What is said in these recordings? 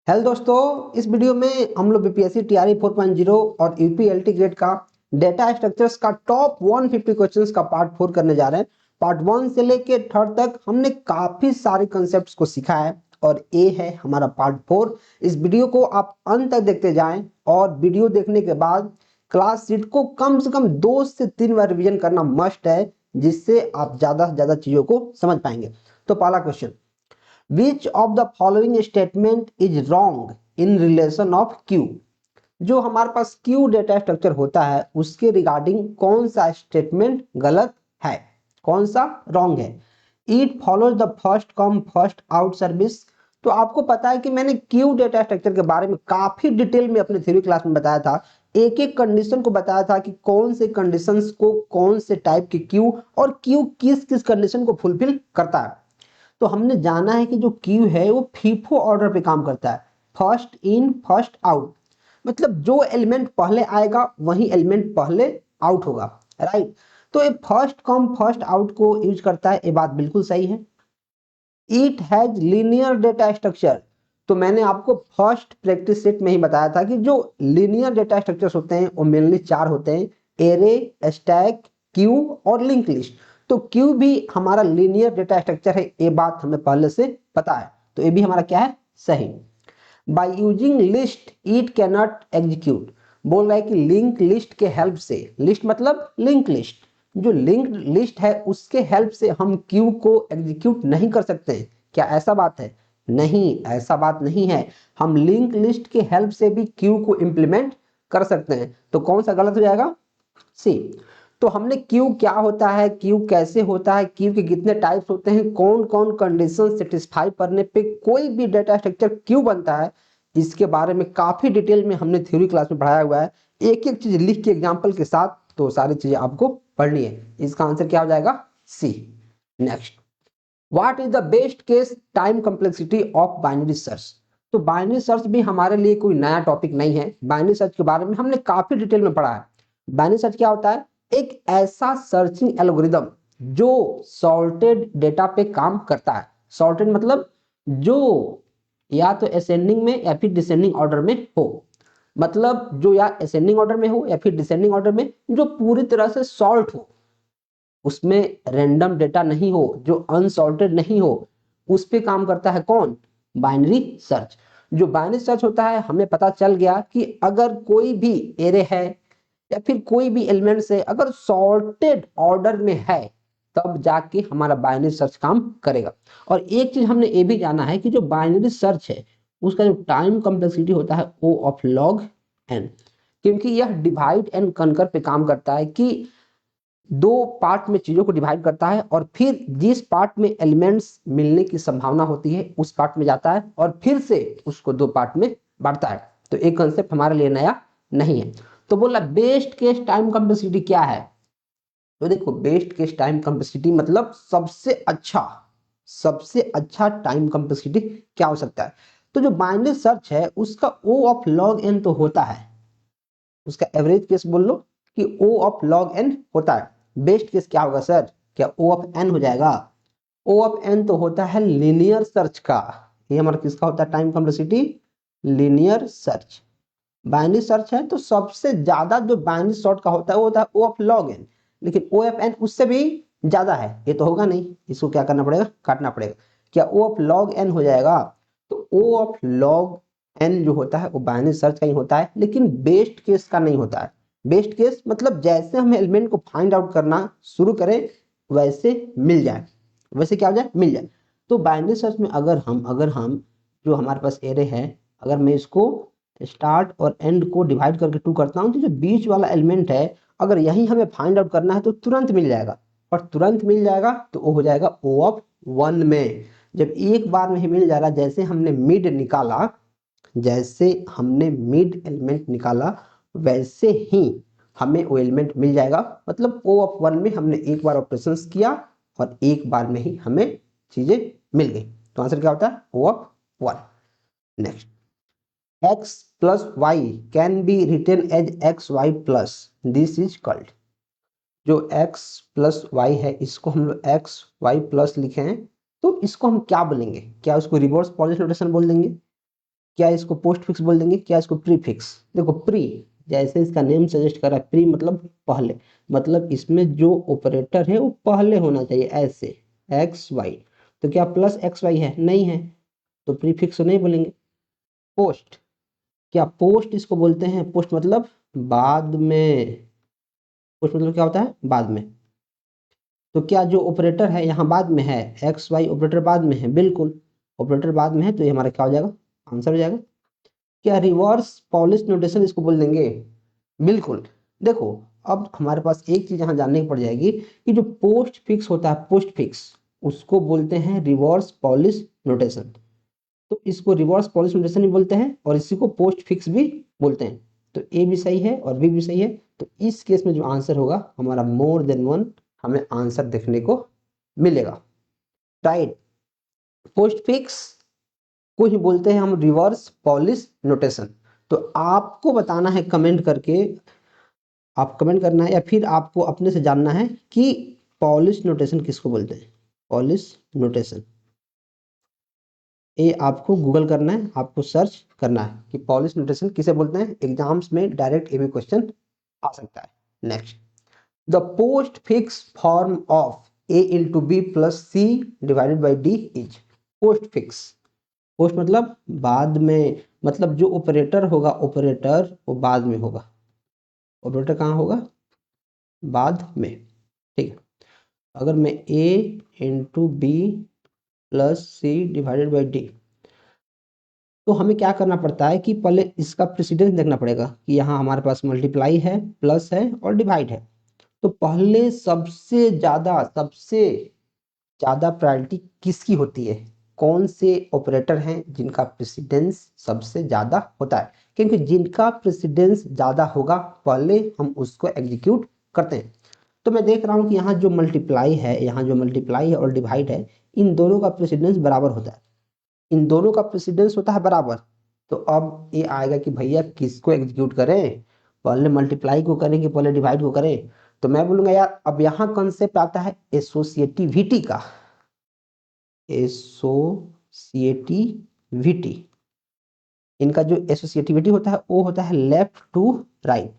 Hello दोस्तों, इस video में हम लोग बीपीएससी टीआरई 4.0 और यूपीएलटी ग्रेड का डेटा स्ट्रक्चर्स का टॉप 150 क्वेश्चंस का पार्ट 4 करने जा रहे हैं। पार्ट 1 से लेके थर्ड तक हमने काफी सारे कॉन्सेप्ट्स को सीखा है और ये है हमारा पार्ट 4। इस वीडियो को आप अंत तक देखते जाएं और वीडियो देखने के बाद क्लास शीट को कम से कम 2 से 3 बार रिवीजन करना मस्ट है, जिससे आप ज्यादा से ज्यादा चीजों को समझ पाएंगे। तो पहला question, Which of the following statement is wrong in relation of Q? जो हमारे पास Q डेटा स्ट्रक्चर होता है उसके रिगार्डिंग कौन सा स्टेटमेंट गलत है, कौन सा रॉन्ग है। It follows the first come first out service. तो आपको पता है कि मैंने Q डेटा स्ट्रक्चर के बारे में काफी डिटेल में अपने थ्योरी क्लास में बताया था। एक एक कंडीशन को बताया था कि कौन से कंडीशंस को कौन से टाइप के Q और Q किस किस कंडीशन को फुलफिल करता है। तो हमने जाना है कि जो क्यू है वो फीफो ऑर्डर पे काम करता है, फर्स्ट इन फर्स्ट आउट। मतलब जो एलिमेंट पहले आएगा वही एलिमेंट पहले आउट होगा, राइट। तो ये फर्स्ट कम फर्स्ट आउट को यूज करता है, ये बात बिल्कुल सही है। It has linear data structure. तो मैंने आपको फर्स्ट प्रैक्टिस सेट में ही बताया था कि जो लीनियर डेटा स्ट्रक्चर्स होते हैं वो मेनली 4 होते हैं, एरे, स्टैक, क्यू और लिंक लिस्ट। तो क्यू भी हमारा लीनियर डेटा स्ट्रक्चर है, ये बात हमें पहले से पता है, तो ये भी हमारा क्या है, सही। By using list it can not execute. बोल रहा है कि लिंक लिस्ट के हेल्प से, लिस्ट मतलब लिंक लिस्ट, जो लिंक लिस्ट है उसके हेल्प से हम क्यू को एग्जीक्यूट नहीं कर सकते हैं। क्या ऐसा बात है? नहीं, ऐसा बात नहीं है। हम लिंक लिस्ट के हेल्प से भी क्यू को इंप्लीमेंट कर सकते हैं। तो कौन सा गलत हो जाएगा? सी। तो हमने क्यू क्या होता है, क्यू कैसे होता है, क्यू के कितने टाइप्स होते हैं, कौन कौन कंडीशन सेटिस्फाई करने पे कोई भी डेटा स्ट्रक्चर क्यू बनता है, इसके बारे में काफी डिटेल में हमने थ्योरी क्लास में पढ़ाया हुआ है। एक एक चीज लिख के एग्जांपल के साथ, तो सारी चीजें आपको पढ़नी है। इसका आंसर क्या हो जाएगा? C. Next, what is the best case time complexity of binary search. तो बाइनरी सर्च भी हमारे लिए कोई नया टॉपिक नहीं है। बाइनरी सर्च के बारे में हमने काफी डिटेल में पढ़ा है। बाइनरी सर्च क्या होता है? एक ऐसा सर्चिंग एल्गोरिदम जो सॉर्टेड डेटा पे काम करता है। सॉर्टेड मतलब जो या तो असेंडिंग में या फिर डिसेंडिंग ऑर्डर में हो। मतलब जो या असेंडिंग ऑर्डर में हो या फिर डिसेंडिंग ऑर्डर में, जो पूरी तरह से सॉर्ट हो, उसमें रैंडम डेटा नहीं हो, जो अनसॉर्टेड नहीं हो, उस पे काम करता है कौन? Binary search. जो बाइनरी सर्च होता है, हमें पता चल गया कि अगर कोई भी एरे है या फिर कोई भी एलिमेंट से अगर सॉर्टेड ऑर्डर में है, तब जाके हमारा बाइनरी सर्च काम करेगा। और एक चीज हमने ये भी जाना है कि जो बाइनरी सर्च है उसका जो टाइम कॉम्प्लेक्सिटी होता है ओ ऑफ लॉग एन, क्योंकि यह डिवाइड एंड कनकर पे काम करता है कि 2 पार्ट में चीजों को डिवाइड करता है और फिर जिस पार्ट में एलिमेंट्स मिलने की संभावना होती है उस पार्ट में जाता है और फिर से उसको 2 पार्ट में बांटता है। तो एक कंसेप्ट हमारे लिए नया नहीं है। तो बोला बेस्ट केस टाइम कॉम्प्लेक्सिटी क्या है। तो देखो, बेस्ट केस टाइम कॉम्प्लेक्सिटी मतलब सबसे अच्छा टाइम कॉम्प्लेक्सिटी क्या हो सकता है। तो जो बाइनरी सर्च है उसका ओ ऑफ लॉग एन तो होता है, उसका एवरेज केस बोल लो कि ओ ऑफ लॉग एन होता है। बेस्ट केस क्या होगा सर? क्या ओ ऑफ एन हो जाएगा? ओ ऑफ एन तो होता है लीनियर सर्च का। ये हमारा किसका होता है time complexity? Linear search. Binary search है तो सबसे ज्यादा जो बाइनरी सर्च का होता है वो होता है ओ ऑफ लॉग एन, लेकिन ओ ऑफ एन उससे भी ज्यादा है, ये तो होगा नहीं, इसको क्या करना पड़ेगा? काटना पड़ेगा। क्या ओ ऑफ लॉग एन हो जाएगा? तो ओ ऑफ लॉग एन जो होता है वो बाइनरी सर्च का ही होता है, लेकिन बेस्ट केस का नहीं होता है। बेस्ट केस मतलब जैसे हम एलिमेंट को फाइंड आउट करना शुरू करें वैसे मिल जाए, वैसे क्या हो जाए? मिल जाए। तो बाइनरी सर्च में अगर हम जो हमारे पास एरे है, अगर मैं इसको स्टार्ट और एंड को डिवाइड करके 2 करता हूं, तो जो बीच वाला एलिमेंट है अगर यही हमें फाइंड आउट करना है तो तुरंत मिल जाएगा। और तुरंत मिल जाएगा तो वो हो जाएगा ओ ऑफ 1 में। जब एक बार में ही मिल जाएगा, जैसे हमने मिड निकाला, जैसे हमने मिड एलिमेंट निकाला वैसे ही हमें वो एलिमेंट मिल जाएगा। मतलब ओ ऑफ 1 में हमने एक बार ऑपरेशन किया और एक बार में ही हमें चीजें मिल गई। तो आंसर क्या होता है? O of 1। Next, x plus y can be written as xy plus, this is called। जो x plus y है इसको हम लोग एक्स वाई प्लस लिखे हैं, तो इसको हम क्या बोलेंगे? क्या उसको रिवर्स पॉजिटिव नोटेशन बोल देंगे? क्या इसको पोस्ट फिक्स बोल देंगे, क्या इसको प्री फिक्स? देखो प्री, जैसे इसका नेम सजेस्ट कर रहा है, प्री मतलब पहले, मतलब इसमें जो ऑपरेटर है वो पहले होना चाहिए, ऐसे एक्स वाई। तो क्या प्लस एक्स वाई है? नहीं है, तो प्री फिक्स नहीं बोलेंगे। पोस्ट, क्या पोस्ट इसको बोलते हैं? पोस्ट मतलब बाद में, पोस्ट मतलब क्या होता है? बाद में। तो क्या जो ऑपरेटर है यहाँ बाद में है, एक्स वाई ऑपरेटर बाद में है, बिल्कुल ऑपरेटर बाद में है, तो ये हमारा क्या हो जाएगा? आंसर हो जाएगा। क्या रिवर्स पॉलिश नोटेशन इसको बोल देंगे? बिल्कुल। देखो अब हमारे पास एक चीज यहाँ जानने की पड़ जाएगी कि जो पोस्ट फिक्स होता है, पोस्ट फिक्स, उसको बोलते हैं रिवर्स पॉलिश नोटेशन। तो इसको रिवर्स पॉलिश नोटेशन भी बोलते हैं और इसी को पोस्ट फिक्स भी बोलते हैं। तो ए भी सही है और बी भी सही है। तो इस केस में जो आंसर होगा हमारा मोर देन वन, हमें आंसर देखने को मिलेगा। राइट, पोस्ट फिक्स को ही बोलते हैं हम रिवर्स पॉलिश नोटेशन। तो आपको बताना है कमेंट करके, आप कमेंट करना है या फिर आपको अपने से जानना है कि पॉलिश नोटेशन किसको बोलते हैं। पॉलिश नोटेशन, ये आपको गूगल करना है, आपको सर्च करना है कि पॉलिश नोटेशन किसे बोलते हैं। एग्जाम्स में डायरेक्ट ये भी क्वेश्चन आ सकता है। Next, the postfix form of a into b plus c divided by d is. Postfix, post मतलब बाद में, मतलब जो ऑपरेटर होगा, ऑपरेटर वो बाद में होगा। ऑपरेटर कहाँ होगा? बाद में। ठीक है, अगर मैं a into b plus c divided by d, तो हमें क्या करना पड़ता है कि पहले इसका प्रेसिडेंस देखना पड़ेगा कि यहाँ हमारे पास मल्टीप्लाई है, प्लस है और डिवाइड है। तो पहले सबसे ज़्यादा प्रायोरिटी किसकी होती है? कौन से ऑपरेटर हैं जिनका प्रेसिडेंस सबसे ज़्यादा होता है? क्योंकि जिनका प्रेसिडेंस ज़्यादा होगा पहले हम उसको एग्जीक्यूट करते हैं। तो मैं देख रहा हूँ कि यहाँ जो मल्टीप्लाई है, यहाँ जो मल्टीप्लाई है और डिवाइड है, इन दोनों का प्रेसिडेंस बराबर होता है, इन दोनों का प्रेसिडेंस होता है बराबर। तो अब ये आएगा कि भैया किसको एग्जीक्यूट करें, पहले मल्टीप्लाई को करें कि पहले डिवाइड को करें? तो मैं बोलूंगा यार, अब यहाँ कॉन्सेप्ट आता है एसोसिएटिविटी का। एसोसिएटिविटी, इनका जो एसोसिएटिविटी होता है वो होता है लेफ्ट टू राइट।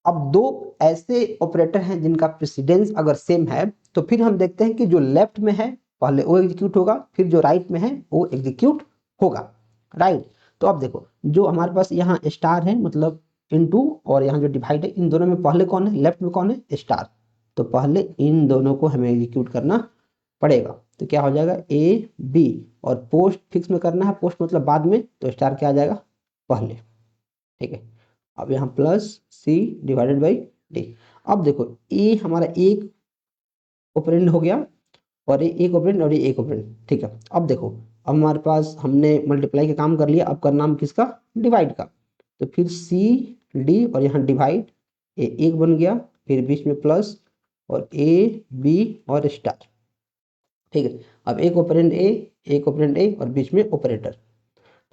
अब दो ऐसे ऑपरेटर हैं जिनका प्रेसिडेंस अगर सेम है, तो फिर हम देखते हैं कि जो लेफ्ट में है पहले वो एग्जीक्यूट होगा, फिर जो राइट में है वो एग्जीक्यूट होगा। राइट, तो अब देखो जो हमारे पास यहाँ स्टार है मतलब इनटू, और यहाँ जो डिवाइड है, इन दोनों में पहले कौन है? लेफ्ट में कौन है? स्टार। तो पहले इन दोनों को हमें एग्जीक्यूट करना पड़ेगा। तो क्या हो जाएगा? ए बी, और पोस्ट फिक्स में करना है, पोस्ट मतलब बाद में, तो स्टार क्या आ जाएगा? पहले। ठीक है, अब यहाँ plus c divided by d. अब देखो ए हमारा एक ऑपरेंड हो गया और ये एक ऑपरेंड और ये एक ऑपरेंड। ठीक है, अब देखो अब हमारे पास हमने मल्टीप्लाई का काम कर लिया, अब करना हम किसका? डिवाइड का। तो फिर सी डी और यहाँ डिवाइड, ये एक बन गया, फिर बीच में प्लस और ए बी और स्टार। ठीक है, अब एक ऑपरेंड ए, एक ऑपरेंड ए और बीच में ऑपरेटर।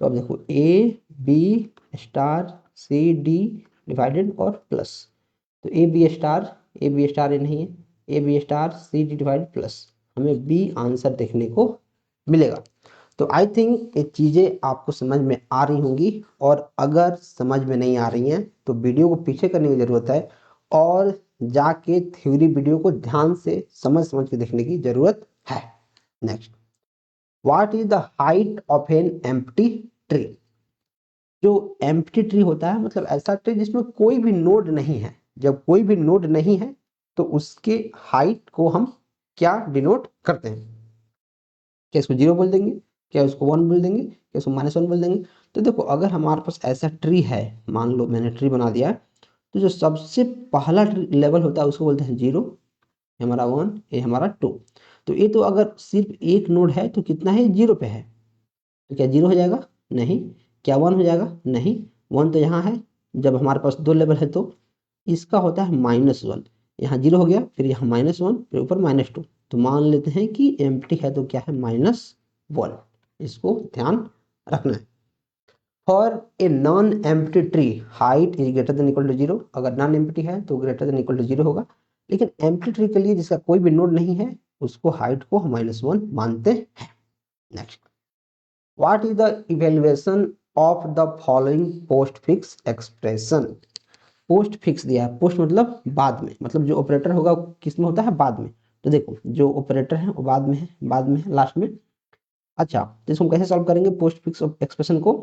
तो अब देखो a b star c d divided और प्लस, तो ए बी स्टार ये नहीं है, a b star c d divide plus, हमें बी आंसर देखने को मिलेगा। तो आई थिंक ये चीज़ें आपको समझ में आ रही होंगी, और अगर समझ में नहीं आ रही हैं तो वीडियो को पीछे करने की ज़रूरत है और जाके थ्योरी वीडियो को ध्यान से समझ समझ के देखने की ज़रूरत है। Next, what is the height of an empty tree? जो एम्प्टी ट्री होता है मतलब ऐसा ट्री जिसमें कोई भी नोड नहीं है। जब कोई भी नोड नहीं है तो उसके हाइट को हम क्या डिनोट करते हैं? क्या इसको जीरो बोल देंगे, क्या उसको वन बोल देंगे, क्या उसको माइनस वन बोल देंगे? तो देखो अगर हमारे पास ऐसा ट्री है, मान लो मैंने ट्री बना दिया, तो जो सबसे पहला लेवल होता है उसको बोलते हैं जीरो, ये हमारा वन, ये हमारा टू। तो ये तो अगर सिर्फ एक नोड है तो कितना है? जीरो पे है, तो क्या जीरो हो जाएगा? नहीं। क्या वन हो जाएगा? नहीं, वन तो यहाँ है। जब हमारे पास दो लेवल है तो इसका होता है माइनस वन, यहाँ जीरो हो गया, फिर यहाँ माइनस वन, फिर ऊपर माइनस टू। तो मान लेते हैं कि एम्प्टी है तो क्या है? Minus one. इसको ध्यान रखना है। For a non empty tree height is greater than equal to zero. अगर नॉन एम्प्टी है तो greater than equal to zero होगा, लेकिन एम्प्टी ट्री के लिए जिसका कोई भी नोड नहीं है उसको हाइट को हम माइनस वन मानते हैं। Next, what is the evaluation of the following post fix expression. Post fix दिया है, पोस्ट मतलब बाद में, मतलब जो ऑपरेटर होगा किस में होता है, बाद में। तो देखो जो ऑपरेटर है वो बाद में है, बाद में है, लास्ट में। अच्छा तो इसको हम कैसे सॉल्व करेंगे पोस्ट फिक्स एक्सप्रेशन को?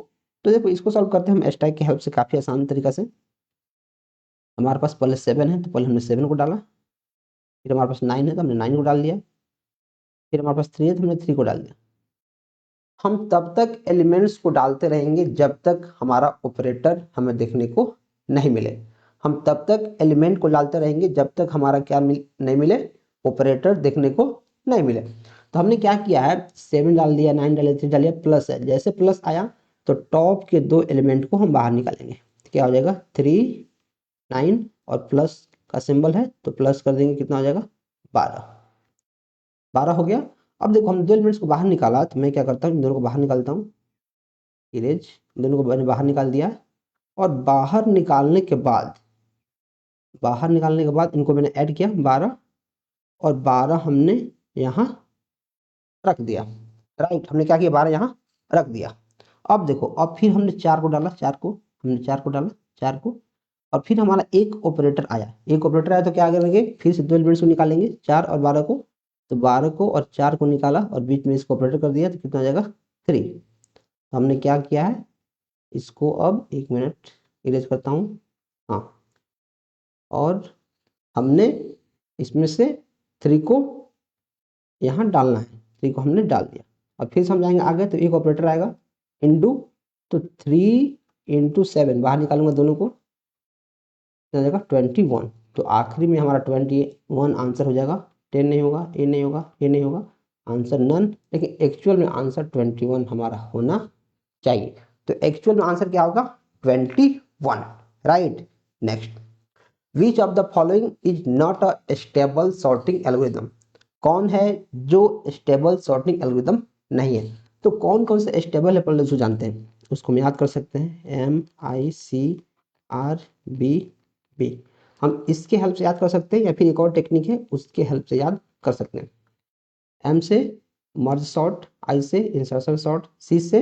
तो देखो इसको सॉल्व करते हैं हम स्टैक की हेल्प से काफी आसान तरीका से। हमारे पास पहले 7 है तो पहले हमने 7 को डाला, फिर हमारे पास 9 है तो हमने 9 को डाल दिया, फिर हमारे पास 3 है तो हमने 3 को डाल दिया। हम तब तक एलिमेंट्स को डालते रहेंगे जब तक हमारा ऑपरेटर हमें देखने को नहीं मिले। हम तब तक एलिमेंट को डालते रहेंगे जब तक हमारा क्या नहीं मिले, ऑपरेटर देखने को नहीं मिले। तो हमने क्या किया है, 7 डाल दिया, 9 डाल दिया, 3 डाल दिया, प्लस है, जैसे प्लस आया तो टॉप के 2 एलिमेंट को हम बाहर निकालेंगे। तो क्या हो जाएगा 3 9 और प्लस का सिंबल है तो प्लस कर देंगे, कितना हो जाएगा 12 हो गया। अब देखो हम 2 एलिमेंट्स को बाहर निकाला तो मैं क्या करता हूँ, इन दोनों को बाहर निकालता हूँ, इरेज, दोनों को मैंने बाहर निकाल दिया। और बाहर निकालने के बाद इनको मैंने ऐड किया 12 और 12 हमने यहाँ रख दिया। राइट, हमने क्या किया 12 यहाँ रख दिया। अब देखो अब फिर हमने 4 को डाला, 4 को हमने 4 को डाला, 4 को, और फिर हमारा एक ऑपरेटर आया, एक ऑपरेटर आया तो क्या करेंगे, फिर से 2 एलिमेंट्स को निकालेंगे 4 और 12 को। तो 12 को और 4 को निकाला और बीच में इसको ऑपरेटर कर दिया तो कितना हो जाएगा 3। तो हमने क्या किया है, इसको अब 1 मिनट इरेज करता हूँ, हाँ, और हमने इसमें से 3 को यहाँ डालना है, 3 को हमने डाल दिया। अब फिर हम जाएंगे आगे तो एक ऑपरेटर आएगा इंटू, तो 3 इंटू 7 बाहर निकालूंगा दोनों को, कितना हो जाएगा 21। तो आखिरी में हमारा 21 आंसर हो जाएगा। 10 नहीं होगा, ए नहीं होगा, ए नहीं होगा, आंसर नन, लेकिन एक्चुअल में आंसर 21 हमारा होना चाहिए। तो एक्चुअल में आंसर क्या होगा 21। Right, next, which of the following is not a stable sorting algorithm? कौन है जो स्टेबल सॉर्टिंग एल्गोरिदम नहीं है? तो कौन कौन से स्टेबल है पहले उसको जानते हैं, उसको हम याद कर सकते हैं, MICRBB। हम इसके हेल्प से याद कर सकते हैं या फिर एक और टेक्निक है उसके हेल्प से याद कर सकते हैं। M से मर्ज सॉर्ट, I से इंसर्शन सॉर्ट, C से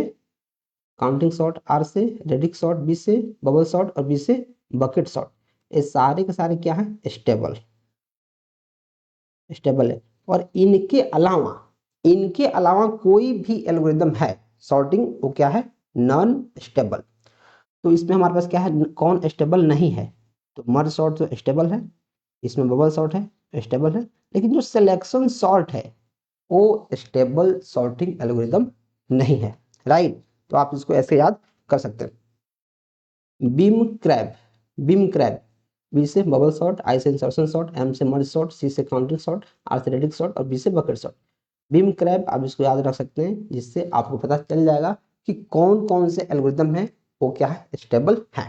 काउंटिंग सॉर्ट, R से रेडिक्स सॉर्ट, B से बबल सॉर्ट और B से बकेट सॉर्ट। ये सारे के सारे क्या है, स्टेबल है। और इनके अलावा कोई भी एल्गोरिदम है सॉर्टिंग, वो क्या है, नॉन स्टेबल। तो इसमें हमारे पास क्या है, कौन स्टेबल नहीं है? तो मर्ज सॉर्ट तो स्टेबल है, इसमें बबल सॉर्ट है स्टेबल है, लेकिन जो सिलेक्शन सॉर्ट है वो स्टेबल सॉर्टिंग एल्गोरिदम नहीं है। राइट, तो आप इसको ऐसे याद कर सकते हैं। बीम क्रैब, बी से बबल सॉर्ट, आई से इंसर्शन सॉर्ट, एम से मर्ज सॉर्ट, सी से काउंटिंग सॉर्ट, आर से रेडिक्स सॉर्ट और बी से बकेट सॉर्ट। बीम क्रैब आप इसको याद रख सकते हैं, जिससे आपको पता चल जाएगा कि कौन कौन से एल्गोरिदम है वो क्या है, स्टेबल है।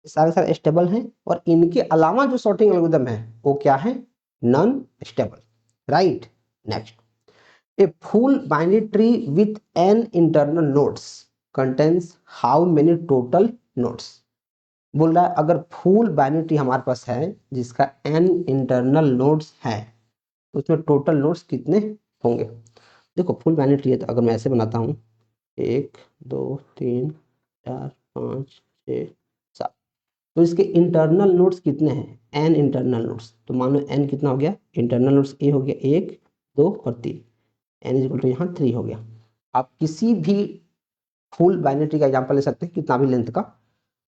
सारे सारे स्टेबल हैं और इनके अलावा जो सॉर्टिंग एल्गोरिदम है वो क्या है, non stable. Right, next, a full binary tree with n internal nodes contains how many total nodes? बोल रहा है अगर फुल बाइनरी ट्री हमारे पास है जिसका n इंटरनल नोड्स है तो उसमें टोटल नोड्स कितने होंगे? देखो फुल बाइनरी ट्री है तो अगर मैं ऐसे बनाता हूँ 1 2 3 4 5 6 7, तो इसके इंटरनल नोड्स कितने हैं, n इंटरनल नोड्स। तो मान लो n कितना हो गया, इंटरनल नोड्स ए हो गया 1 2 और 3, n इक्वल टू यहाँ 3 हो गया। आप किसी भी फुल बाइनरी ट्री का एग्जांपल ले सकते हैं कितना भी लेंथ का।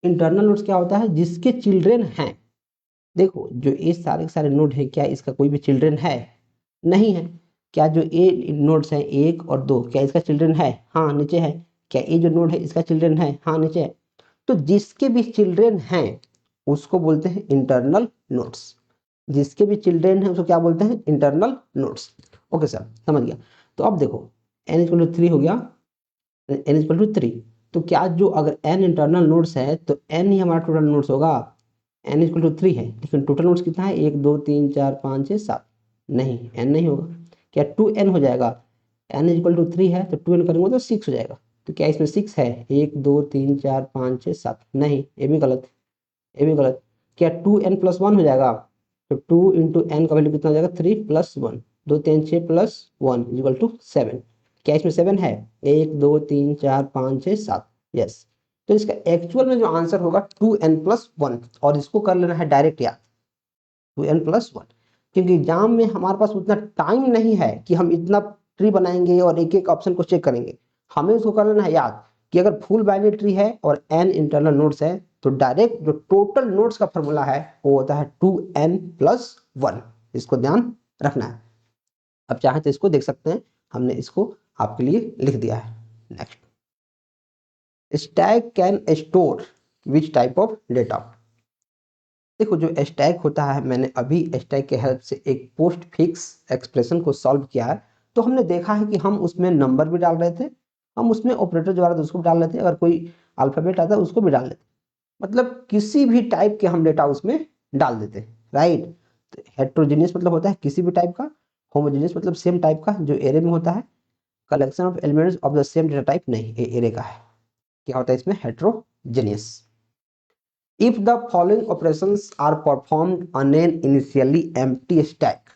इंटरनल नोड्स क्या होता है, जिसके चिल्ड्रेन हैं। देखो जो ये सारे के सारे नोड है, क्या इसका कोई भी चिल्ड्रेन है? नहीं है। क्या जो ए नोड्स हैं 1 और 2, क्या इसका चिल्ड्रेन है? हाँ नीचे है। क्या ये जो नोड है इसका चिल्ड्रेन है? हाँ नीचे है। तो जिसके भी चिल्ड्रेन हैं उसको बोलते हैं इंटरनल नोड्स। जिसके भी चिल्ड्रेन है उसको क्या बोलते हैं, इंटरनल नोड्स। ओके सर, समझ गया। तो अब देखो n इक्वल टू 3 हो गया, n इक्वल टू 3। तो क्या जो अगर n इंटरनल नोड्स है तो n ही हमारा टोटल नोड्स होगा। n इक्वल टू 3 है लेकिन टोटल नोड्स कितना है, 1 2 3 4 5 6 7, नहीं n नहीं होगा। क्या 2n हो जाएगा? n इक्वल टू 3 है तो 2n करेंगे तो 6 हो जाएगा। तो क्या इसमें 6 है, 1 2 3 4 5 6 7, नहीं, ये भी गलत, ये भी गलत। क्या 2n प्लस 1 हो जाएगा? तो 2 इंटू एन का वैल्यू कितना हो जाएगा, 3 प्लस 1, 2 3 6 प्लस 1 इक्वल टू 7। क्या इसमें 7 है? 1 2 3 4 5 6 7, यस। तो इसका एक्चुअल में जो आंसर होगा 2n+1, और इसको कर लेना है डायरेक्ट याद 2n+1, क्योंकि एग्जाम में हमारे पास उतना टाइम नहीं है कि हम इतना ट्री बनाएंगे और एक एक ऑप्शन को चेक करेंगे। हमें उसको कर लेना है याद कि अगर फुल बाइनरी ट्री है और n इंटरनल नोड्स है तो डायरेक्ट जो टोटल नोड्स का फॉर्मूला है वो होता है 2n+1। इसको ध्यान रखना है। अब चाहे तो इसको देख सकते हैं, हमने इसको आपके लिए लिख दिया है। Next, stack can store which type of data. देखो जो स्टैक होता है, मैंने अभी स्टैक के हेल्प से एक पोस्ट फिक्स एक्सप्रेशन को सॉल्व किया है। तो हमने देखा है कि हम उसमें नंबर भी डाल रहे थे, हम उसमें ऑपरेटर जो आ रहा था उसको भी डाल रहे थे, अगर कोई अल्फाबेट आता है उसको भी डाल लेते, मतलब किसी भी टाइप के हम डेटा उसमें डाल देते, राइट। हेट्रोजीनियस मतलब होता है किसी भी टाइप का, होमोजीनियस मतलब सेम टाइप का जो एरे में होता है, collection of elements of the same data type नहीं, ये एरे का है। क्या होता है इसमें, heterogeneous. If the following operations are performed on an initially empty stack,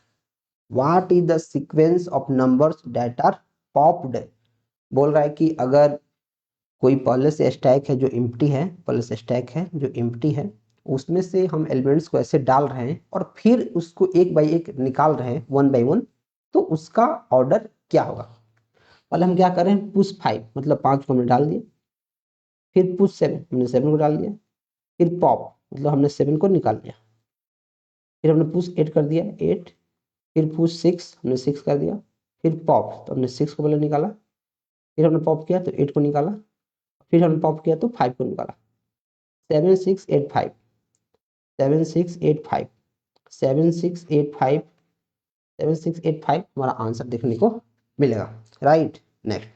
what is the sequence of numbers that are popped? बोल रहा है कि अगर कोई पहले से स्टैक है जो एम्प्टी है, पहले से स्टैक है जो एम्प्टी है, उसमें से हम एलिमेंट्स को ऐसे डाल रहे हैं और फिर उसको एक बाई एक निकाल रहे हैं, वन बाई वन, तो उसका ऑर्डर क्या होगा। पहले हम क्या कर रहे हैं, पुश 5 मतलब 5 को हमने डाल दिया, फिर पुश 7 हमने 7 को डाल दिया, फिर पॉप मतलब हमने 7 को निकाल लिया, फिर हमने पुश 8 कर दिया 8, फिर पुश 6 हमने 6 कर दिया, फिर पॉप तो हमने 6 को पहले निकाला, फिर हमने पॉप किया तो 8 को निकाला, फिर हमने पॉप किया तो 5 को निकाला। 7 6 8 5, 7 6 8 5, 7 6 8 5, 7 6 8 5 हमारा आंसर देखने को मिलेगा, राइट। नेक्स्ट,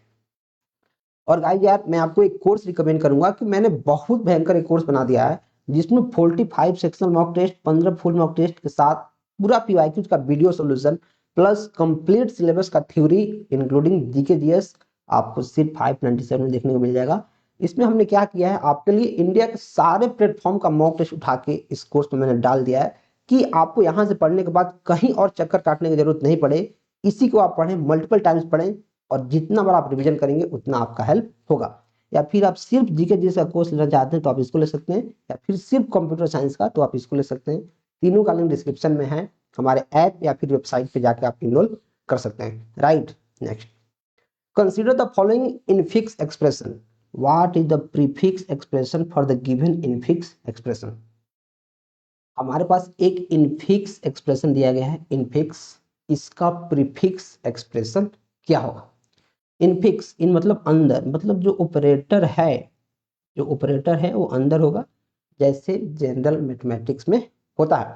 और गाइस यार मैं आपको एक कोर्स रिकमेंड करूंगा कि मैंने बहुत भयंकर एक कोर्स बना दिया है जिसमें 45 sectional mock test, 15 full mock test के साथ पूरा पीवाईक्यूज का video solution plus complete syllabus का थ्योरी इंक्लूडिंग जीके जीएस आपको सिर्फ 597 में देखने को मिल जाएगा। इसमें हमने क्या किया है, आपके लिए इंडिया के सारे प्लेटफॉर्म का मॉक टेस्ट उठा के इस कोर्स में मैंने डाल दिया है कि आपको यहाँ से पढ़ने के बाद कहीं और चक्कर काटने की जरूरत नहीं पड़े। इसी को आप पढ़ें, मल्टीपल टाइम्स पढ़ें, और जितना बार आप रिवीजन करेंगे उतना आपका हेल्प होगा। या फिर आप सिर्फ जीके जीएस का कोर्स लेना चाहते हैं तो आप इसको ले सकते हैं, या फिर सिर्फ कंप्यूटर साइंस का तो आप इसको ले सकते हैं। तीनों का लिंक डिस्क्रिप्शन में है, हमारे ऐप या फिर वेबसाइट पे जाकर आप इनरोल कर सकते हैं, right. Next, consider the following infix expression, what is the prefix expression for the given infix expression. हमारे पास एक इनफिक्स एक्सप्रेशन दिया गया है, इनफिक्स, इसका प्रीफिक्स एक्सप्रेशन क्या होगा। इनफिक्स, इन मतलब अंदर, मतलब जो ऑपरेटर है, जो ऑपरेटर है वो अंदर होगा, जैसे जनरल मैथमेटिक्स में होता है।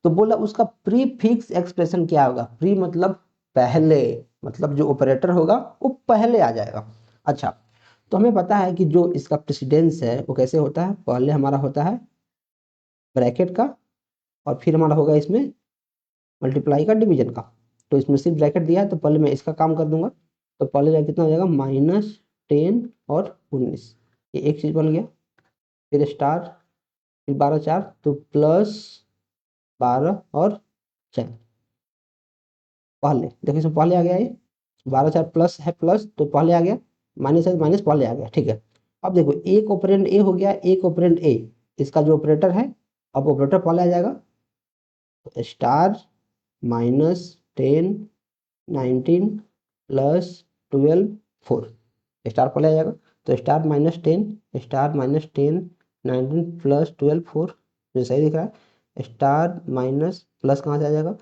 तो बोला उसका प्रीफिक्स एक्सप्रेशन क्या होगा, प्री मतलब पहले, मतलब जो ऑपरेटर होगा वो पहले आ जाएगा। अच्छा, तो हमें पता है कि जो इसका प्रेसिडेंस है वो कैसे होता है, पहले हमारा होता है ब्रैकेट का, और फिर हमारा होगा इसमें मल्टीप्लाई का, डिवीजन का। तो इसमें सिर्फ ब्रैकेट दिया है तो पहले मैं इसका काम कर दूंगा, तो पहले जाकर कितना हो जाएगा, -10 और 19, ये एक चीज बन गया। फिर स्टार, फिर 12 4 तो +12 और 4, पहले देखो इसमें पहले आ गया, ये 12 4 प्लस है, प्लस तो पहले आ गया, माइनस है माइनस पहले आ गया, ठीक है। अब देखो एक ऑपरेंड ए हो गया, एक ऑपरेंड ए, इसका जो ऑपरेटर है, अब ऑपरेटर पहले आ जाएगा, तो स्टार -10 19 +12 4, स्टार पहले आ जाएगा, तो स्टार -10, स्टार -10 19 +12 4, मुझे सही दिख रहा है। स्टार माइनस प्लस कहाँ से आ जाएगा,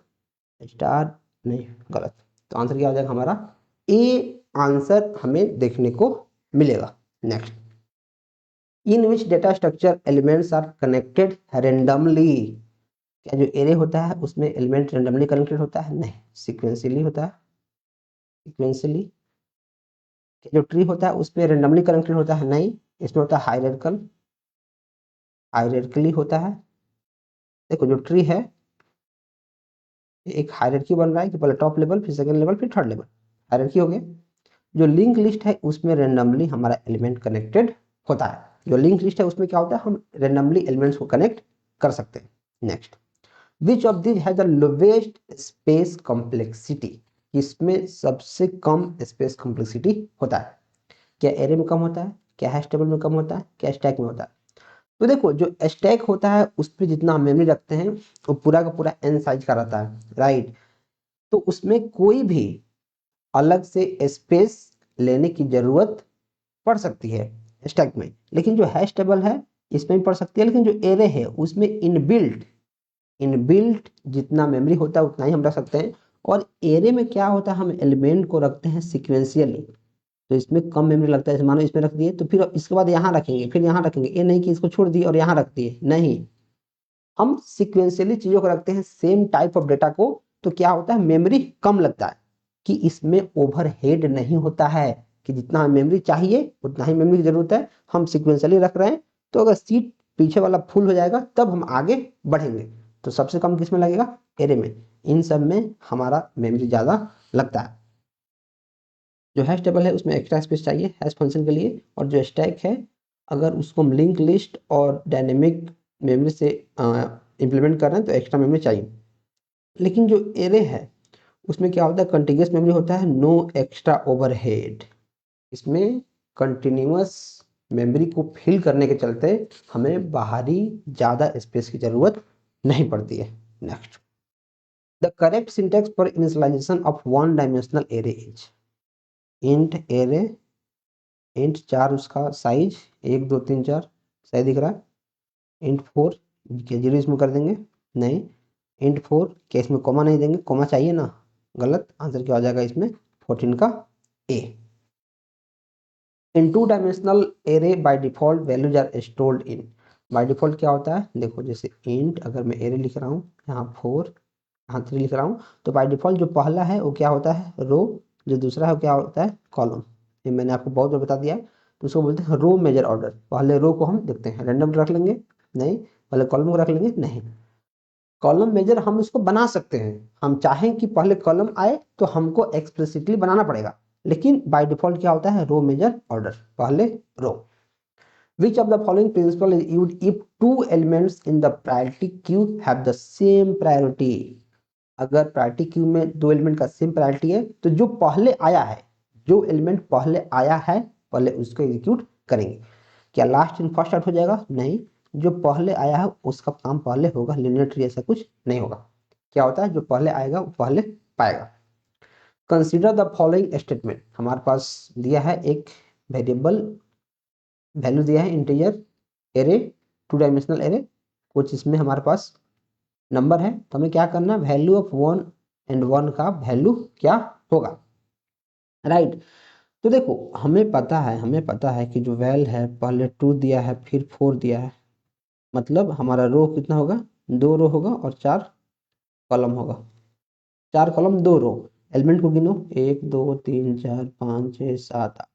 स्टार नहीं, गलत। तो आंसर क्या हो जाएगा हमारा, ए आंसर हमें देखने को मिलेगा। Next, in which data structure elements are connected randomly. क्या जो एरे होता है उसमें एलिमेंट रेंडमली कनेक्टेड होता है, नहीं, सिक्वेंशियली होता है, सिक्वेंशियली। जो ट्री होता है उसमें रेंडमली कनेक्टेड होता है, नहीं, इसमें होता है हायरार्किकल, हायरार्किकली होता है। देखो जो ट्री है एक हायरार्की बन रहा है कि पहले टॉप लेवल, फिर सेकंड लेवल, फिर थर्ड लेवल, हायरार्की हो गया। जो लिंक लिस्ट है उसमें रेंडमली हमारा एलिमेंट कनेक्टेड होता है, जो लिंक लिस्ट है उसमें क्या होता है, हम रेंडमली एलिमेंट्स को कनेक्ट कर सकते हैं। Next, which of this has the lowest space complexity, इसमें सबसे कम स्पेस कॉम्प्लेक्सिटी होता है। क्या एरे में कम होता है, क्या हैश टेबल में कम होता है, क्या स्टैक में होता है। तो देखो जो स्टैक होता है उस पर जितना हम मेमोरी रखते हैं वो पूरा का पूरा n साइज का रहता है, राइट। तो उसमें कोई भी अलग से स्पेस लेने की जरूरत पड़ सकती है स्टैक में, लेकिन जो हैश टेबल है इसमें भी पड़ सकती है, लेकिन जो एरे है उसमें इनबिल्ट जितना मेमोरी होता है उतना ही हम रख सकते हैं। और एरे में क्या होता है, हम एलिमेंट को रखते हैं सिक्वेंशियली, तो इसमें कम मेमोरी लगता है। जैसे मानो इसमें रख दिए तो फिर इसके बाद यहाँ रखेंगे, फिर यहाँ रखेंगे, ये नहीं कि इसको छोड़ दिए और यहाँ रख दिए, नहीं, हम सिक्वेंशियली चीजों को रखते हैं सेम टाइप ऑफ डेटा को। तो क्या होता है, मेमोरी कम लगता है कि इसमें ओवरहेड नहीं होता है कि जितना मेमोरी चाहिए उतना ही मेमोरी की जरूरत है, हम सिक्वेंशियली रख रहे हैं। तो अगर सीट पीछे वाला फुल हो जाएगा तब हम आगे बढ़ेंगे। तो सबसे कम किस में लगेगा, एरे में। इन सब में हमारा मेमोरी ज्यादा लगता है। जो हैश टेबल है उसमें एक्स्ट्रा स्पेस चाहिए हैश फंक्शन के लिए, और जो स्टैक है अगर उसको हम लिंक लिस्ट और डायनेमिक मेमोरी से इम्प्लीमेंट कर रहे हैं तो एक्स्ट्रा मेमोरी चाहिए। लेकिन जो एरे है उसमें क्या होता है, कंटिन्यूअस मेमोरी होता है, नो एक्स्ट्रा ओवरहेड। इसमें कंटिन्यूअस मेमोरी को फिल करने के चलते हमें बाहरी ज़्यादा स्पेस की जरूरत नहीं पड़ती है। Next, the correct syntax for initialisation of one dimensional array is int array, int 4 उसका साइज 1 2 3 4 सही दिख रहा है, इंट 4 क्या जीरो इसमें कर देंगे, नहीं, इंट 4 क्या इसमें कॉमा नहीं देंगे, कॉमा चाहिए ना, गलत, आंसर क्या हो जाएगा इसमें 14 का A. In two dimensional array by default values are stored in, by default क्या होता है, देखो जैसे इंट अगर मैं एरे लिख रहा हूँ यहाँ 4 यहाँ 3 लिख रहा हूँ, तो बाय डिफॉल्ट जो पहला है वो क्या होता है रो, जो दूसरा है वो क्या होता है कॉलम। ये मैंने आपको बहुत बार बता दिया है। तो उसको बोलते हैं रो मेजर ऑर्डर। पहले रो को हम देखते हैं रैंडम रख लेंगे, नहीं, पहले कॉलम को रख लेंगे, नहीं, कॉलम मेजर हम इसको बना सकते हैं। हम चाहें कि पहले कॉलम आए तो हमको एक्सप्लिसिटली बनाना पड़ेगा, लेकिन बाय डिफॉल्ट क्या होता है रो मेजर ऑर्डर, पहले रो। Which of the following principle is used if two elements in the priority queue have the same priority? अगर प्रायोरिटी क्यू में दो एलिमेंट का सेम प्रायोरिटी है तो जो पहले आया है, जो एलिमेंट पहले आया है पहले उसको एग्जीक्यूट करेंगे। क्या लास्ट इन फर्स्ट आउट हो जाएगा, नहीं, जो पहले आया है उसका काम पहले होगा, लिनियर ट्री ऐसा कुछ नहीं होगा। क्या होता है जो पहले आएगा वो पहले पाएगा। कंसीडर द फॉलोइंग स्टेटमेंट, हमारे पास दिया है एक वेरिएबल वैल्यू दिया है integer array, to dimensional array, कुछ इसमें हमारे पास नंबर है, तो हमें क्या करना है, वैल्यू ऑफ 1 एंड 1 का वैल्यू क्या होगा, राइट। तो देखो हमें पता है कि जो वैल है पहले 2 दिया है फिर 4 दिया है, मतलब हमारा रो कितना होगा, 2 रो होगा और 4 कॉलम होगा, 4 कॉलम 2 रो। एलिमेंट को गिनो 1 2 3 4 5 6 7 8,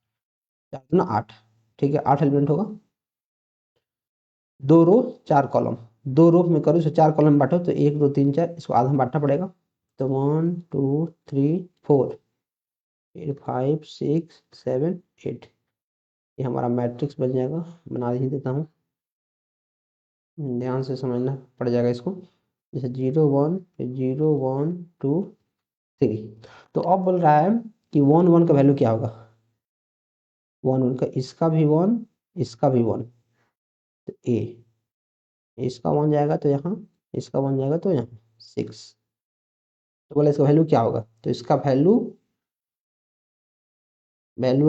4 ना 8, ठीक है 8 एलिमेंट होगा, 2 रो 4 कॉलम, 2 रो में करो इसे 4 कॉलम में बांटो तो 1 2 3 4 इसको आधा में बांटना पड़ेगा, तो 1 2 3 4 5 6 7 8, ये हमारा मैट्रिक्स बन जाएगा। बना ही देता हूँ, ध्यान से समझना पड़ जाएगा इसको, जैसे 0 1 0 1 2 3। तो अब बोल रहा है कि 1 1 का वैल्यू क्या होगा, 1 1 का इसका भी 1 इसका भी 1, तो ए, इसका 1 जाएगा तो यहाँ, इसका 1 जाएगा तो यहाँ 6। तो बोला इसका वैल्यू क्या होगा, तो इसका वैल्यू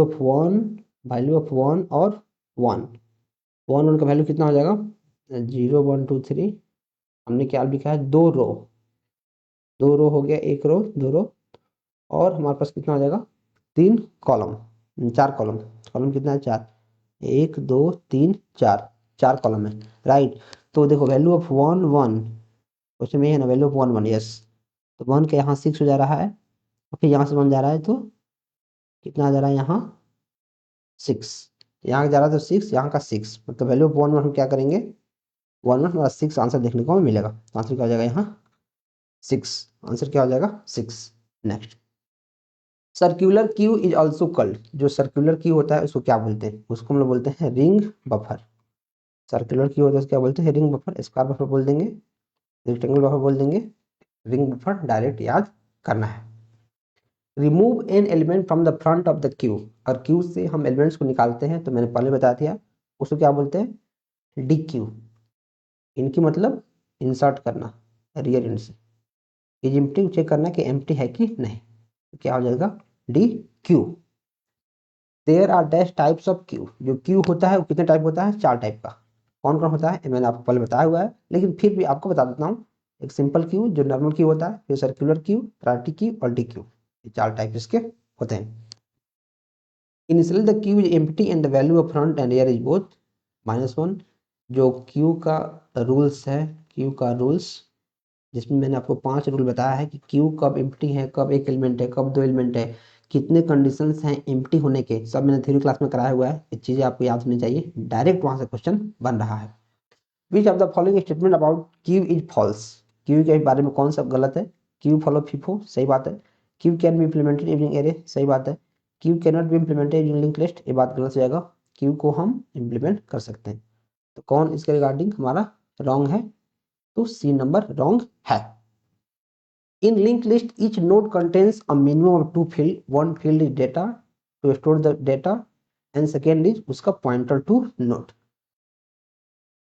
ऑफ 1, वैल्यू ऑफ 1 और 1, 1 1 का वैल्यू कितना हो जाएगा, 0 1 2 3, हमने क्या लिखा है 2 रो, 2 रो हो गया, 1 रो 2 रो, और हमारे पास कितना हो जाएगा 3 कॉलम, 4 कॉलम, कॉलम कितना है 4, 1 2 3 4, 4 कॉलम है, राइट। तो देखो वैल्यू ऑफ 1 1, क्वेश्चन में है ना वैल्यू ऑफ 1 1, यस, तो 1 के यहाँ 6 हो जा रहा है, और फिर यहाँ से 1 जा रहा है तो कितना आ जा रहा है यहाँ 6, यहाँ जा रहा है तो 6, यहाँ का 6, मतलब वैल्यू ऑफ 1 1 हम क्या करेंगे 1 1 हमारा 6 आंसर देखने को मिलेगा, तो आंसर क्या हो जाएगा यहाँ 6, आंसर क्या हो जाएगा 6। Next, circular queue is also called, जो सर्कुलर क्यू होता है उसको क्या बोलते हैं, उसको हम लोग बोलते हैं रिंग बफर। सर्कुलर क्यू होता है उसको क्या बोलते हैं रिंग बफर, स्क्वायर बफर बोल देंगे, रेक्टेंगल बफर बोल देंगे, रिंग बफर डायरेक्ट याद करना है। Remove an element from the front of the Q, और क्यू से हम एलिमेंट्स को निकालते हैं तो मैंने पहले बता दिया उसको क्या बोलते हैं, डी क्यू। इनकी मतलब इंसर्ट करना रियर एंड से, इज एम्प्टी चेक करना कि एम्प्टी है कि नहीं, तो क्या हो जाएगा dequeue. There are dash types of queue, जो क्यू होता है वो कितने टाइप होता है, 4 टाइप का। कौन कौन होता है ये मैंने आपको पहले बताया हुआ है, लेकिन फिर भी आपको बता देता हूँ। एक सिंपल क्यू जो नॉर्मल क्यू होता है, फिर सर्कुलर क्यू, प्रायोरिटी क्यू और डी क्यू, ये 4 टाइप इसके होते हैं। Initially the Q is empty and the value of front end rear is both -1। जो क्यू का रूल्स है, क्यू का रूल्स जिसमें मैंने आपको 5 रूल बताया है कि क्यू कब एम्प्टी है, कब एक एलिमेंट है, कब 2 एलिमेंट है, कितने कंडीशंस हैं एम्प्टी होने के, सब मैंने थ्योरी क्लास में कराया हुआ है। ये चीज़ें आपको याद होनी चाहिए, डायरेक्ट वहाँ से क्वेश्चन बन रहा है। Which of the following statement about queue is false, queue के बारे में कौन सा गलत है। क्यू फॉलो फीफो, सही बात है। Q can be implemented using array, सही बात है। Q can not be implemented using link list, ये बात गलत हो जाएगा। क्यू को हम इम्प्लीमेंट कर सकते हैं, तो कौन इसके रिगार्डिंग हमारा रॉन्ग है, तो सी नंबर रॉन्ग है। In linked list, each node contains a minimum of 2 field. One field is data to store the data, and second is उसका pointer to node.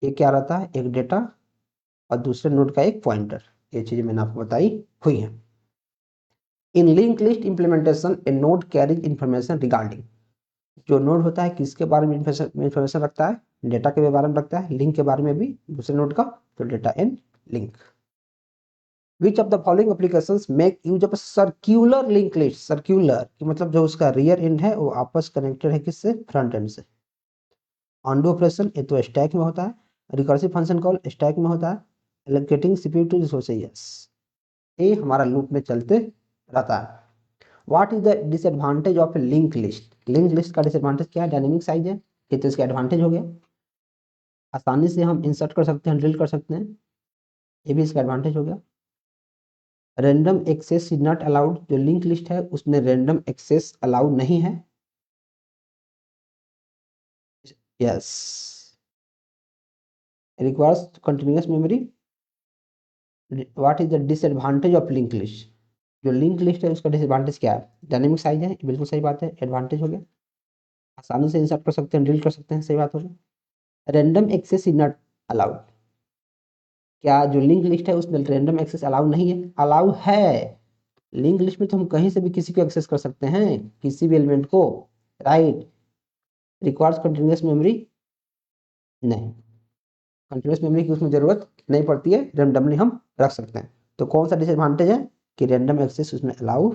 ये क्या रहता है, एक डेटा और दूसरे नोड का एक पॉइंटर, ये चीजें मैंने आपको बताई हुई है। इन लिंक लिस्ट इंप्लीमेंटेशन ए नोड कैरीज इंफॉर्मेशन रिगार्डिंग, जो नोड होता है किसके बारे में इंफॉर्मेशन रखता है, डेटा के बारे में रखता है, लिंक के बारे में भी दूसरे नोड का, तो data and link. Which of the following applications make use of a circular linked list, circular कि मतलब जो उसका रियर एंड है वो आपस कनेक्टेड है किससे, फ्रंट एंड से। अनडू ऑपरेशन ये तो स्टैक में होता है, रिकर्सिव फंक्शन कॉल स्टैक में होता है, एलोकेटिंग सीपीयू टू रिसोर्सेस ये हमारा लूप में चलते रहता है। What is the disadvantage of A link list, link list का डिसएडवांटेज क्या है, डायनेमिक साइज है, ये तो इसका एडवांटेज हो गया, आसानी से हम इंसर्ट कर सकते हैं, डिलीट कर सकते हैं, ये भी इसका एडवांटेज हो गया। Random access is not allowed, जो लिंक लिस्ट है उसमें रैंडम एक्सेस अलाउ नहीं है। Yes, requires continuous memory. What is the disadvantage of link list, जो लिंक लिस्ट है उसका डिसएडवांटेज क्या है, डायनेमिक साइज है, बिल्कुल सही बात है, एडवांटेज हो गया, आसानी से इंसर्ट कर सकते हैं, डिलीट कर सकते हैं, सही बात हो गया। Random access is not allowed, क्या जो लिंक लिस्ट है उसमें रैंडम एक्सेस अलाउ नहीं है, अलाउ है। लिंक लिस्ट में तो हम कहीं से भी किसी को एक्सेस कर सकते हैं, किसी भी एलिमेंट को, राइट। रिक्वायर्स कंटिन्यूअस मेमोरी, नहीं, कंटिन्यूअस मेमोरी की उसमें जरूरत नहीं पड़ती है, रैंडमली हम रख सकते हैं। तो कौन सा डिसएडवांटेज है कि रैंडम एक्सेस उसमें अलाउ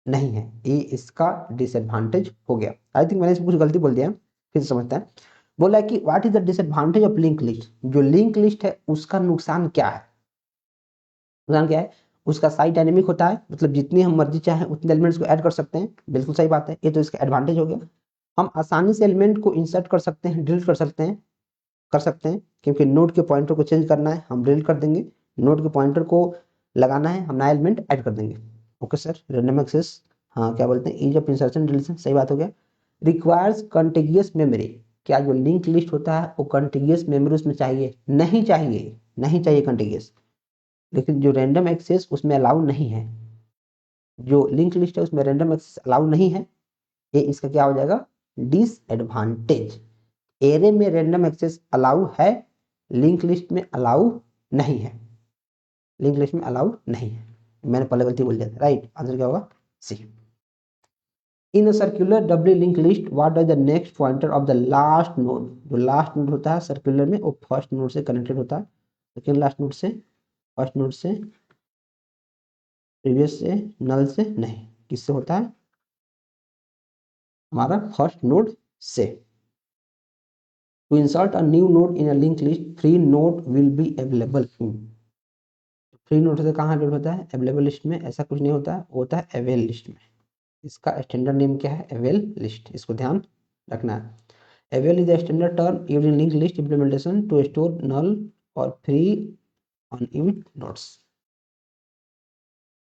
नहीं है, ये इसका डिसएडवांटेज हो गया। आई थिंक मैंने इसमें कुछ गलती बोल दिया, फिर से समझते हैं। बोला है कि what is the disadvantage of link list, जो लिंक लिस्ट है उसका नुकसान क्या है, नुकसान क्या है, उसका साइज डायनेमिक होता है, मतलब जितनी हम मर्जी चाहे उतने एलिमेंट्स को ऐड कर सकते हैं, बिल्कुल सही बात है, ये तो इसका एडवांटेज हो गया। हम आसानी से एलिमेंट को इंसर्ट कर सकते हैं, डिलीट कर सकते हैं, क्योंकि नोड के पॉइंटर को चेंज करना है हम डिलीट कर देंगे, नोड के पॉइंटर को लगाना है हम नया एलिमेंट ऐड कर देंगे। ओके सर, रैंडम एक्सेस, हाँ क्या बोलते हैं, ईज ऑफ इंसर्शन डिलीशन, सही बात हो गया। रिक्वायर्स कंटिन्यूअस मेमोरी, क्या जो लिंक लिस्ट होता है वो कंटिन्यूअस मेमोरी उसमें चाहिए, नहीं चाहिए, नहीं चाहिए कंटिन्यूअस, लेकिन जो रैंडम एक्सेस उसमें अलाउ नहीं है, जो लिंक लिस्ट है उसमें रैंडम एक्सेस अलाउ नहीं है, ये इसका क्या हो जाएगा, डिसएडवांटेज। एरे में रैंडम एक्सेस अलाउ है, लिंक लिस्ट में अलाउ नहीं है, लिंक लिस्ट में अलाउ नहीं है, मैंने पहले गलती बोल दिया था, राइट। आंसर क्या होगा, C. In circular W link list what is the next pointer of the last node, जो लास्ट नोड होता है सर्कुलर में वो फर्स्ट नोड से कनेक्टेड होता है, सेकेंड लास्ट नोड से, फर्स्ट नोड से, प्रीवियस से, नल से नहीं, किससे होता है, हमारा फर्स्ट नोड से। To insert a new node in a linked list, free node will be available in, free node से कहाँ अवेलेबल होता है, अवेलेबल लिस्ट में, ऐसा कुछ नहीं होता है, होता है अवेल लिस्ट में। इसका स्टैंडर्ड नेम क्या है, अवेल लिस्ट, इसको ध्यान रखना है। Avail is the standard term used in link list implementation to store null और free unused nodes.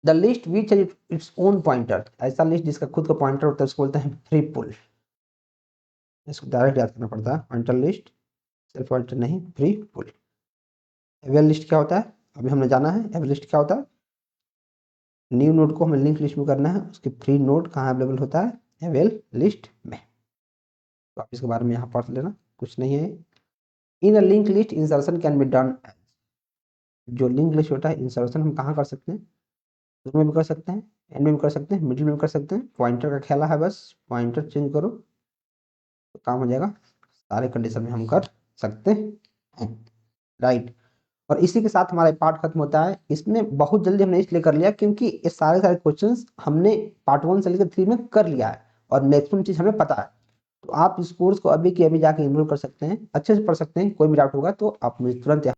The list which has its own pointer, ऐसा लिस्ट जिसका खुद का पॉइंटर होता है उसको बोलते हैं फ्री पुल, इसको डायरेक्ट याद करना पड़ता है, पॉइंटर लिस्ट, सेल्फ पॉइंटर नहीं, फ्री पुल। अवेल लिस्ट क्या होता है, अभी हमने जाना है, अवेल लिस्ट क्या होता है, न्यू नोड को हमें लिंक लिस्ट में करना है, उसके फ्री नोड कहाँ अवेलेबल होता है, अवेल लिस्ट में। तो आप इसके बारे में यहाँ पढ़ लेना, कुछ नहीं है। In a link list insertion can be done, जो लिंक लिस्ट होता है इंसर्शन हम कहाँ कर सकते हैं, शुरू में भी कर सकते हैं, एंड में भी कर सकते हैं, मिडिल में भी कर सकते हैं। पॉइंटर का ख्याल है, बस पॉइंटर चेंज करो तो काम हो जाएगा। सारे कंडीशन में हम कर सकते हैं, राइट। और इसी के साथ हमारा पार्ट खत्म होता है। इसमें बहुत जल्दी हमने इसलिए कर लिया क्योंकि ये सारे क्वेश्चंस हमने पार्ट 1 से लेकर 3 में कर लिया है और मैक्सिमम चीज हमें पता है। तो आप इस कोर्स को अभी के अभी जाके इनरोल कर सकते हैं, अच्छे से पढ़ सकते हैं। कोई भी डाउट होगा तो आप मुझे तुरंत